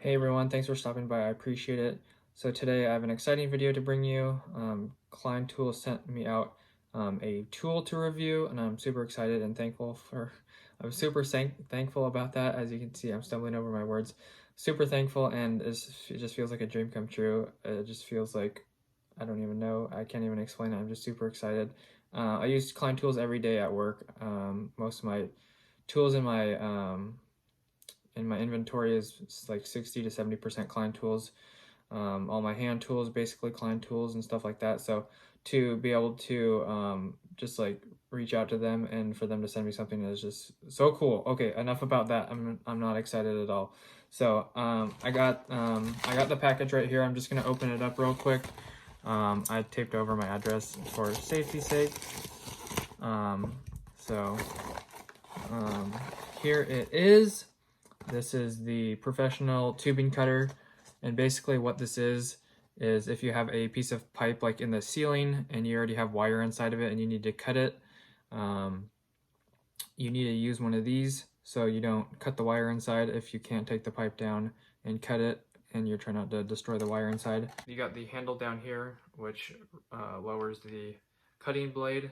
Hey everyone, thanks for stopping by. I appreciate it. So today I have an exciting video to bring you. Klein Tools sent me out a tool to review, and I'm super excited and thankful for. I'm super thankful about that. As you can see, I'm stumbling over my words. Super thankful, and it just feels like a dream come true. It just feels like I don't even know. I can't even explain it. I'm just super excited. I use Klein Tools every day at work. Most of my tools in my inventory is like 60 to 70% Klein tools. All my hand tools, basically Klein tools and stuff like that. So to be able to just like reach out to them and for them to send me something is just so cool. Okay, enough about that. I'm not excited at all. So I got the package right here. I'm just gonna open it up real quick. I taped over my address for safety's sake. So here it is. This is the professional tubing cutter, and basically what this is if you have a piece of pipe like in the ceiling and you already have wire inside of it and you need to cut it, you need to use one of these so you don't cut the wire inside if you can't take the pipe down and cut it and you're trying not to destroy the wire inside. You got the handle down here, which lowers the cutting blade.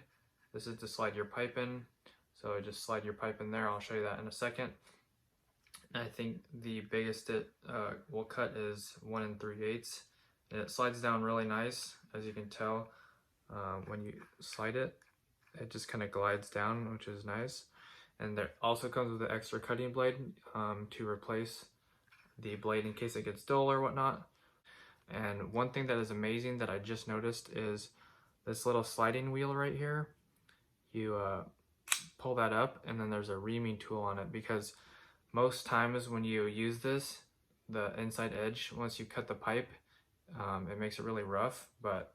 This is to slide your pipe in, so just slide your pipe in there. I'll show you that in a second. I think the biggest it will cut is 1 3/8. It slides down really nice, as you can tell. When you slide it, it just kind of glides down, which is nice. And there also comes with an extra cutting blade to replace the blade in case it gets dull or whatnot. And one thing that is amazing that I just noticed is this little sliding wheel right here. You pull that up and then there's a reaming tool on it, because most times when you use this, the inside edge, once you cut the pipe, it makes it really rough, but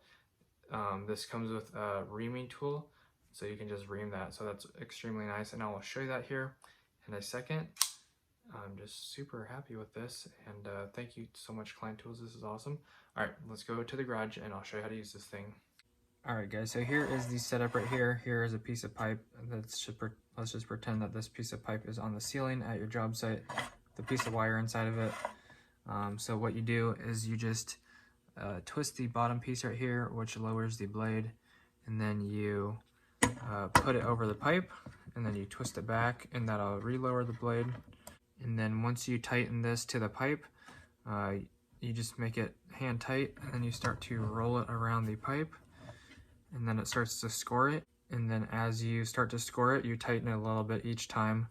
this comes with a reaming tool, so you can just ream that. So that's extremely nice, and I will show you that here in a second. I'm just super happy with this, and thank you so much, Klein Tools. This is awesome. All right, let's go to the garage and I'll show you how to use this thing. All right, guys, so here is the setup right here. Here is a piece of pipe. Let's just pretend that this piece of pipe is on the ceiling at your job site, the piece of wire inside of it. So what you do is you just twist the bottom piece right here, which lowers the blade, and then you put it over the pipe, and then you twist it back, and that'll relower the blade. And then once you tighten this to the pipe, you just make it hand tight, and then you start to roll it around the pipe, and then it starts to score it. And then as you start to score it, you tighten it a little bit each time,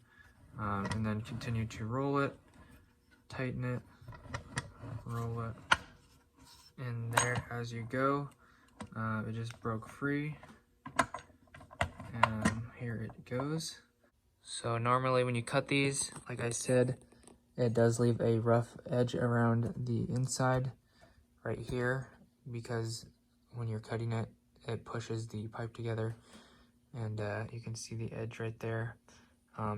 and then continue to roll it, tighten it, roll it, and there as you go. It just broke free, and here it goes. So normally when you cut these, like I said, it does leave a rough edge around the inside right here, because when you're cutting it, it pushes the pipe together, and you can see the edge right there.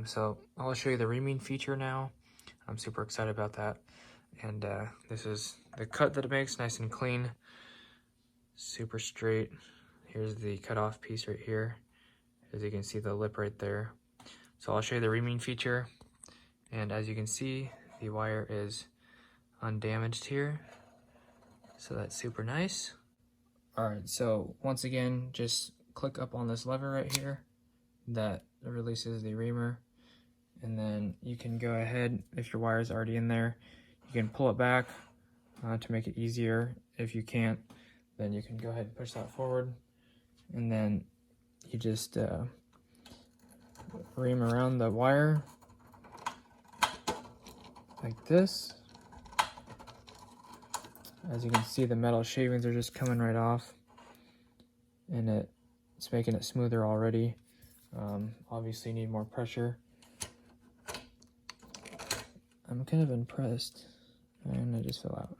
So I'll show you the reaming feature now. I'm super excited about that. And this is the cut that it makes, nice and clean, super straight. Here's the cutoff piece right here. As you can see, the lip right there. So I'll show you the reaming feature. And as you can see, the wire is undamaged here. So that's super nice. All right, so once again, just click up on this lever right here that releases the reamer, and then you can go ahead, if your wire is already in there, you can pull it back to make it easier. If you can't, then you can go ahead and push that forward, and then you just ream around the wire like this. As you can see, the metal shavings are just coming right off, and it's making it smoother already. Obviously, you need more pressure. I'm kind of impressed, and I just fell out.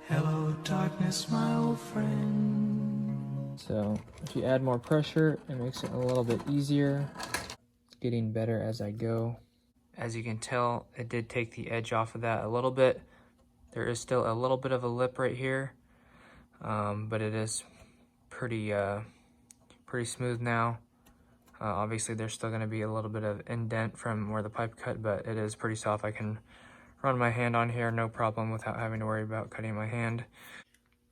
Hello, darkness, my old friend. So, if you add more pressure, it makes it a little bit easier. It's getting better as I go. As you can tell, it did take the edge off of that a little bit. There is still a little bit of a lip right here, but it is pretty smooth now. Obviously, there's still going to be a little bit of indent from where the pipe cut, but it is pretty soft. I can run my hand on here, no problem, without having to worry about cutting my hand.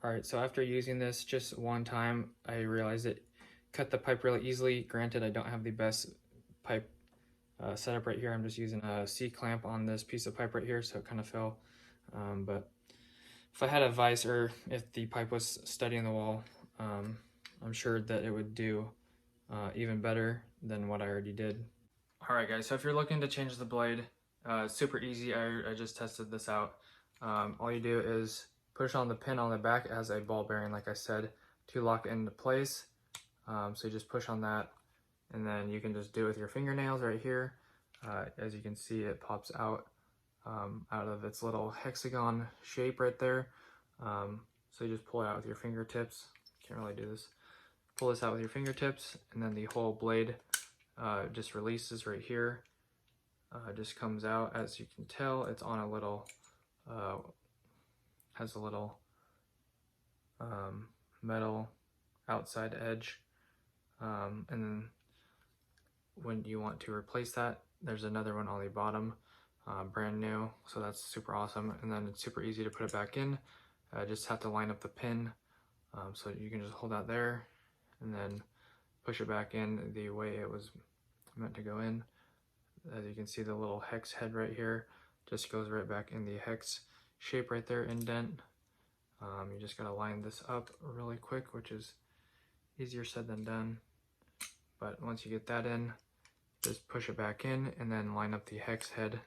Alright, so after using this just one time, I realized it cut the pipe really easily. Granted, I don't have the best pipe setup right here. I'm just using a C-clamp on this piece of pipe right here, so it kind of fell. But if I had a vise, or if the pipe was steady in the wall, I'm sure that it would do even better than what I already did. Alright guys, so if you're looking to change the blade, it's super easy. I just tested this out. All you do is push on the pin on the back. It has a ball bearing, like I said, to lock it into place. So you just push on that, and then you can just do it with your fingernails right here. As you can see, it pops out of its little hexagon shape right there. So you just pull it out with your fingertips. Can't really do this. Pull this out with your fingertips, and then the whole blade just releases right here. Just comes out. As you can tell, it's on a little, has a little metal outside edge. And then when you want to replace that, there's another one on the bottom, brand new, so that's super awesome. And then it's super easy to put it back in. Just have to line up the pin, so you can just hold that there and then push it back in the way it was meant to go in. As you can see, the little hex head right here just goes right back in the hex shape right there, indent. You just gotta line this up really quick, which is easier said than done. But once you get that in, just push it back in and then line up the hex head,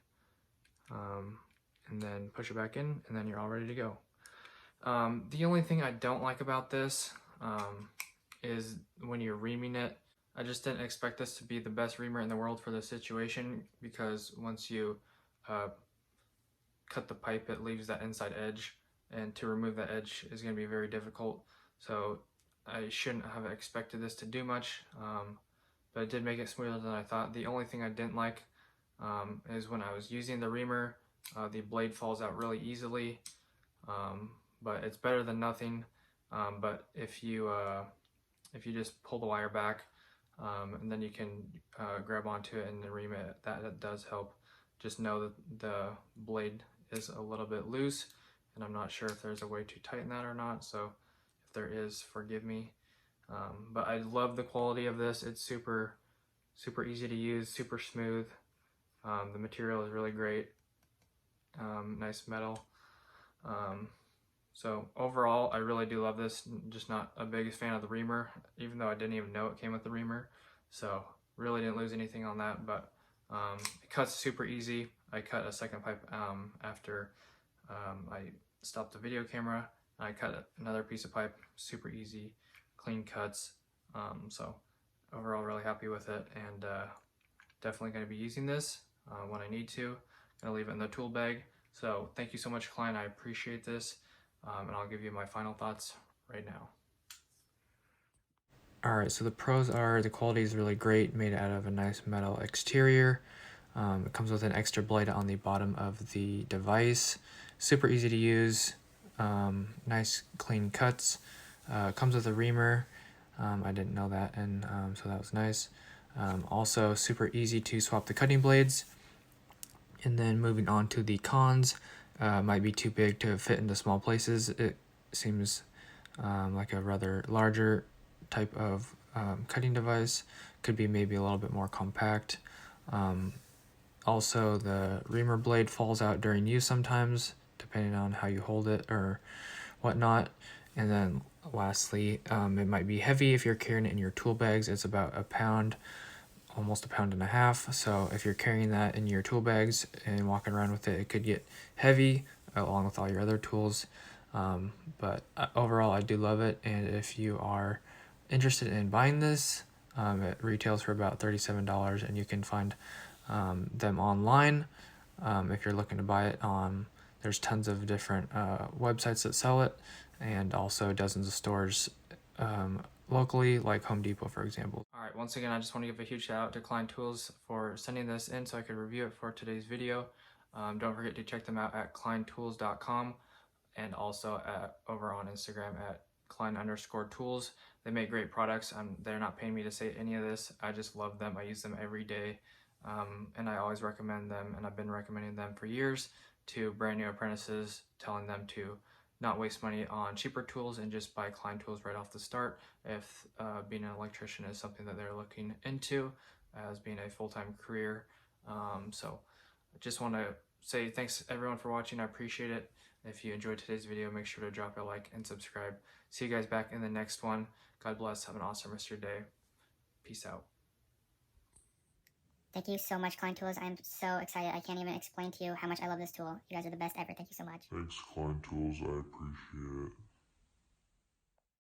and then push it back in, and then you're all ready to go. The only thing I don't like about this is when you're reaming it. I just didn't expect this to be the best reamer in the world for this situation, because once you cut the pipe, it leaves that inside edge, and to remove that edge is going to be very difficult. So I shouldn't have expected this to do much, but it did make it smoother than I thought. The only thing I didn't like is when I was using the reamer, the blade falls out really easily, but it's better than nothing. But if you just pull the wire back, and then you can grab onto it and ream it, that does help. Just know that the blade is a little bit loose, and I'm not sure if there's a way to tighten that or not, so if there is, forgive me. But I love the quality of this. It's super easy to use, super smooth. The material is really great. Nice metal. So overall, I really do love this. Just not a big fan of the reamer, even though I didn't even know it came with the reamer. So really didn't lose anything on that, but it cuts super easy. I cut a second pipe after I stopped the video camera. I cut another piece of pipe, super easy, clean cuts. So overall, really happy with it, and definitely going to be using this when I need to. Gonna leave it in the tool bag. So thank you so much, Klein. I appreciate this, and I'll give you my final thoughts right now. Alright, so the pros are the quality is really great, made out of a nice metal exterior. It comes with an extra blade on the bottom of the device. Super easy to use, nice clean cuts. Comes with a reamer. I didn't know that, and so that was nice. Also super easy to swap the cutting blades. And then moving on to the cons, might be too big to fit into small places. It seems like a rather larger type of cutting device. Could be maybe a little bit more compact. Also, the reamer blade falls out during use sometimes, depending on how you hold it or whatnot. And then lastly, it might be heavy if you're carrying it in your tool bags. It's about a pound, almost 1.5 pounds. So if you're carrying that in your tool bags and walking around with it, it could get heavy along with all your other tools. But overall, I do love it. And if you are interested in buying this, it retails for about $37, and you can find them online. If you're looking to buy it, there's tons of different websites that sell it, and also dozens of stores locally, like Home Depot, for example. All right, once again, I just want to give a huge shout out to Klein Tools for sending this in so I could review it for today's video. Don't forget to check them out at kleintools.com, and also over on Instagram at Klein_tools. They make great products. They're not paying me to say any of this. I just love them. I use them every day, and I always recommend them, and I've been recommending them for years to brand new apprentices, telling them to not waste money on cheaper tools and just buy Klein tools right off the start if being an electrician is something that they're looking into as being a full-time career. So I just want to say thanks everyone for watching. I appreciate it. If you enjoyed today's video, make sure to drop a like and subscribe. See you guys back in the next one. God bless. Have an awesome rest of your day. Peace out. Thank you so much, Klein Tools. I'm so excited. I can't even explain to you how much I love this tool. You guys are the best ever. Thank you so much. Thanks, Klein Tools. I appreciate it.